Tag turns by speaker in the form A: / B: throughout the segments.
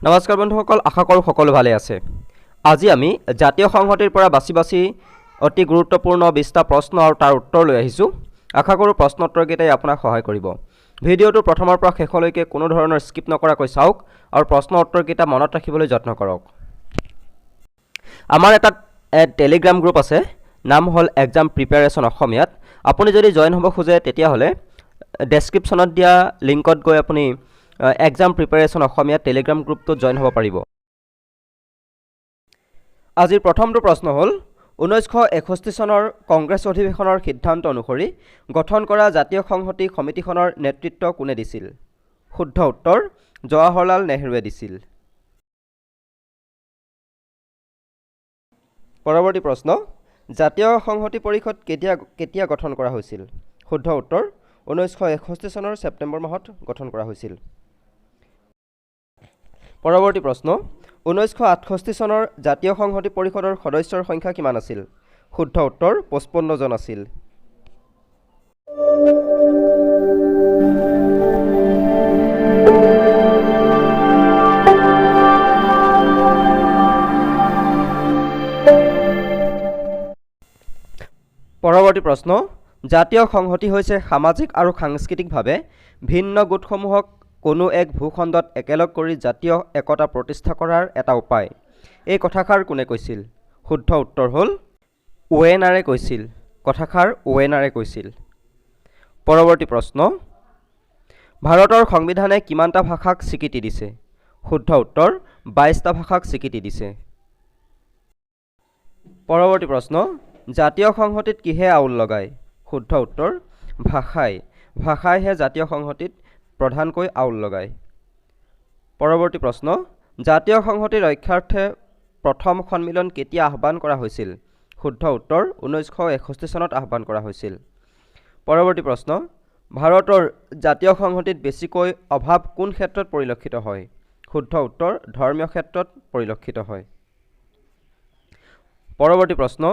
A: নমস্কাৰ বন্ধুসকল, আশা কৰোঁ সকলো ভালে আছে। আজি আমি জাতীয় সংহতিৰ পৰা বাছি অতি গুৰুত্বপূৰ্ণ 20টা প্ৰশ্ন আৰু তাৰ উত্তৰ লৈ আহিছোঁ। আশা কৰোঁ প্ৰশ্ন উত্তৰকেইটাই আপোনাক সহায় কৰিব। ভিডিঅ'টো প্ৰথমৰ পৰা শেষলৈকে কোনো ধৰণৰ স্কিপ নকৰাকৈ চাওক আৰু প্ৰশ্ন উত্তৰকেইটা মনত ৰাখিবলৈ যত্ন কৰক। আমাৰ এটা টেলিগ্ৰাম গ্ৰুপ আছে, নাম হ'ল এক্সাম প্ৰিপেৰেশ্যন অসমীয়াত। আপুনি যদি জইন হ'ব খোজে তেতিয়াহ'লে ডেছক্ৰিপশ্যনত দিয়া লিংকত গৈ আপুনি এক্সাম প্ৰিপেৰেশ্যন অসমীয়া টেলিগ্ৰাম গ্ৰুপটোত জইন হ'ব পাৰিব। আজিৰ প্ৰথমটো প্ৰশ্ন হ'ল 1961 চনৰ কংগ্ৰেছ অধিৱেশনৰ সিদ্ধান্ত অনুসৰি গঠন কৰা জাতীয় সংহতি সমিতিখনৰ নেতৃত্ব কোনে দিছিল? শুদ্ধ উত্তৰ জৱাহৰলাল নেহৰুৱে দিছিল। পৰৱৰ্তী প্ৰশ্ন, জাতীয় সংহতি পৰিষদ কেতিয়া গঠন কৰা হৈছিল? শুদ্ধ উত্তৰ 1961 চনৰ ছেপ্টেম্বৰ মাহত গঠন কৰা হৈছিল। পৰৱৰ্তী প্ৰশ্ন, 1968 চনৰ জাতীয় সংহতি পৰিষদৰ সদস্যৰ সংখ্যা কিমান আছিল? শুদ্ধ উত্তৰ 55 জন আছিল। পৰৱৰ্তী প্ৰশ্ন, জাতীয় সংহতি হৈছে সামাজিক আৰু সাংস্কৃতিকভাৱে ভিন্ন গোটসমূহক কোনো এক ভূখণ্ডত একেলগ কৰি জাতীয় একতা প্ৰতিষ্ঠা কৰাৰ এটা উপায়। এই কথাষাৰ কোনে কৈছিল? শুদ্ধ উত্তৰ হ'ল ৱেনাৰে কৈছিল। কথাষাৰ ৱেনাৰে কৈছিল। পৰৱৰ্তী প্ৰশ্ন, ভাৰতৰ সংবিধানে কিমানটা ভাষাক স্বীকৃতি দিছে? শুদ্ধ উত্তৰ 22টা ভাষাক স্বীকৃতি দিছে। পৰৱৰ্তী প্ৰশ্ন, জাতীয় সংহতিত কিহে আউল লগায়? শুদ্ধ উত্তৰ ভাষাইহে জাতীয় সংহতিত প্ৰধানকৈ আউল লগায়। পৰৱৰ্তী প্ৰশ্ন, জাতীয় সংহতি ৰক্ষাৰ্থে প্ৰথম সন্মিলন কেতিয়া আহ্বান কৰা হৈছিল? শুদ্ধ উত্তৰ 1961 চনত আহ্বান কৰা হৈছিল। পৰৱৰ্তী প্ৰশ্ন, ভাৰতৰ জাতীয় সংহতিত বেছিকৈ অভাৱ কোন ক্ষেত্ৰত পৰিলক্ষিত হয়? শুদ্ধ উত্তৰ ধৰ্মীয় ক্ষেত্ৰত পৰিলক্ষিত হয়। পৰৱৰ্তী প্ৰশ্ন,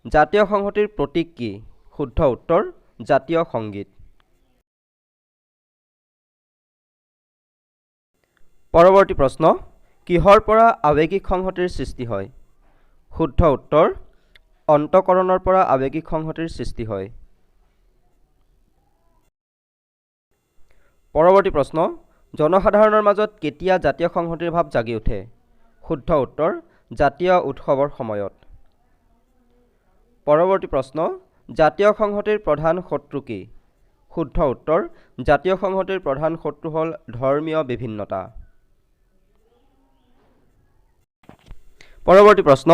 A: জাতীয় সংহতিৰ প্ৰতীক কি? শুদ্ধ উত্তৰ জাতীয় সংগীত। পৰৱৰ্তী প্ৰশ্ন, কিহৰ পৰা আৱেগিক সংহতিৰ সৃষ্টি হয়? শুদ্ধ উত্তৰ অন্তঃকৰণৰ পৰা আৱেগিক সংহতিৰ সৃষ্টি হয়। পৰৱৰ্তী প্ৰশ্ন, জনসাধাৰণৰ মাজত কেতিয়া জাতীয় সংহতিৰ ভাৱ জাগি উঠে? শুদ্ধ উত্তৰ জাতীয় উৎসৱৰ সময়ত। পৰৱৰ্তী প্ৰশ্ন, জাতীয় সংহতিৰ প্ৰধান শত্ৰু কি? শুদ্ধ উত্তৰ জাতীয় সংহতিৰ প্ৰধান শত্ৰু হ'ল ধৰ্মীয় বিভিন্নতা। পৰৱৰ্তী প্ৰশ্ন,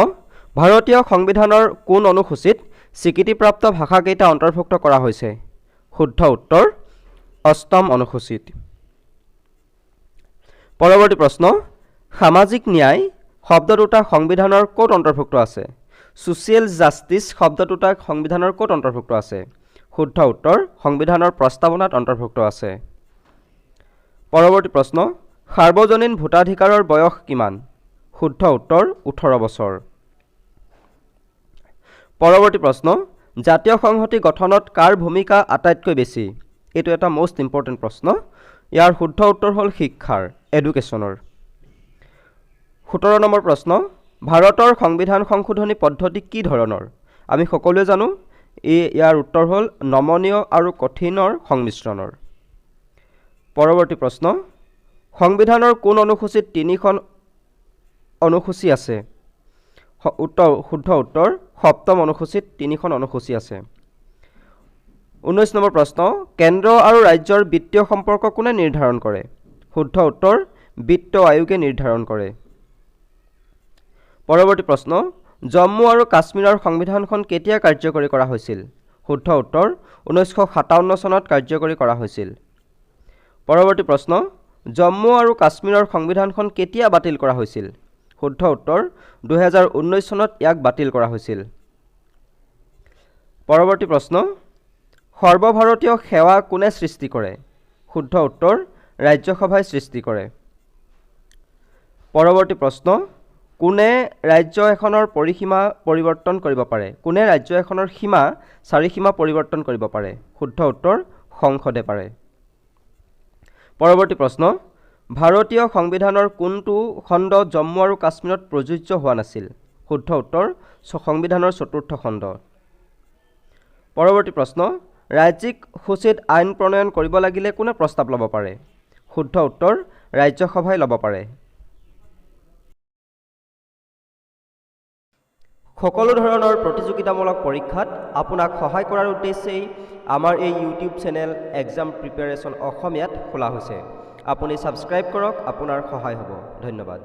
A: ভাৰতীয় সংবিধানৰ কোন অনুসূচীত স্বীকৃতিপ্ৰাপ্ত ভাষাকেইটা অন্তৰ্ভুক্ত কৰা হৈছে? শুদ্ধ উত্তৰ 8ম অনুসূচীত। পৰৱৰ্তী প্ৰশ্ন, সামাজিক ন্যায় শব্দ দুটা সংবিধানৰ ক'ত অন্তৰ্ভুক্ত আছে? ছ'চিয়েল জাষ্টিছ শব্দ দুটা সংবিধানৰ ক'ত অন্তৰ্ভুক্ত আছে? শুদ্ধ উত্তৰ সংবিধানৰ প্ৰস্তাৱনাত অন্তৰ্ভুক্ত আছে। পৰৱৰ্তী প্ৰশ্ন, সাৰ্বজনীন ভোটাধিকাৰৰ বয়স কিমান? শুদ্ধ উত্তৰ 18 বছৰ। পৰৱৰ্তী প্ৰশ্ন, জাতীয় সংহতি গঠনত কাৰ ভূমিকা আটাইতকৈ বেছি? এইটো এটা মষ্ট ইম্পৰ্টেণ্ট প্ৰশ্ন। ইয়াৰ শুদ্ধ উত্তৰ হ'ল শিক্ষাৰ, এডুকেশ্যনৰ। 17 নম্বৰ প্ৰশ্ন, ভাৰতৰ সংবিধান সংশোধনী পদ্ধতি কি ধৰণৰ? আমি সকলোৱে জানো ইয়াৰ উত্তৰ হ'ল নমনীয় আৰু কঠিনৰ সংমিশ্ৰণৰ। পৰৱৰ্তী প্ৰশ্ন, সংবিধানৰ কোন অনুসূচীত 3খন অনুসূচী আছে? শুদ্ধ উত্তৰ 7ম অনুসূচীত 3খন অনুসূচী আছে। 19 নম্বৰ প্ৰশ্ন, কেন্দ্ৰ আৰু ৰাজ্যৰ বিত্তীয় সম্পৰ্ক কোনে নিৰ্ধাৰণ কৰে? শুদ্ধ উত্তৰ বিত্ত আয়োগে নিৰ্ধাৰণ কৰে। পৰৱৰ্তী প্ৰশ্ন, জম্মু আৰু কাশ্মীৰৰ সংবিধানখন কেতিয়া কাৰ্যকৰী কৰা হৈছিল? শুদ্ধ উত্তৰ 1957 চনত কাৰ্যকৰী কৰা হৈছিল। পৰৱৰ্তী প্ৰশ্ন, জম্মু আৰু কাশ্মীৰৰ সংবিধানখন কেতিয়া বাতিল কৰা হৈছিল? শুদ্ধ উত্তৰ 2019 চনত ইয়াক বাতিল কৰা হৈছিল। পৰৱৰ্তী প্ৰশ্ন, সৰ্বভাৰতীয় সেৱা কোনে সৃষ্টি কৰে? শুদ্ধ উত্তৰ ৰাজ্যসভাই সৃষ্টি কৰে। পৰৱৰ্তী প্ৰশ্ন, কোনে ৰাজ্য এখনৰ পৰিসীমা পৰিৱৰ্তন কৰিব পাৰে? কোনে ৰাজ্য এখনৰ সীমা চাৰিসীমা পৰিৱৰ্তন কৰিব পাৰে? শুদ্ধ উত্তৰ সংসদে পাৰে। পৰৱৰ্তী প্ৰশ্ন, ভাৰতীয় সংবিধানৰ কোনটো খণ্ড জম্মু আৰু কাশ্মীৰত প্ৰযোজ্য হোৱা নাছিল? শুদ্ধ উত্তৰ সংবিধানৰ ৪ৰ্থ খণ্ড। পৰৱৰ্তী প্ৰশ্ন, ৰাজ্যিক সূচীত আইন প্ৰণয়ন কৰিব লাগিলে কোনে প্ৰস্তাৱ ল'ব পাৰে? শুদ্ধ উত্তৰ ৰাজ্যসভাই ল'ব পাৰে। সকলো ধৰণৰ প্ৰতিযোগিতামূলক পৰীক্ষাত আপোনাক সহায় কৰাৰ উদ্দেশ্যেই আমাৰ এই ইউটিউব চেনেল এক্সাম প্ৰিপেৰেশ্যন অসমীয়াত খোলা হৈছে। আপুনি ছাবস্ক্ৰাইব কৰক, আপোনাৰ সহায় হ'ব। ধন্যবাদ।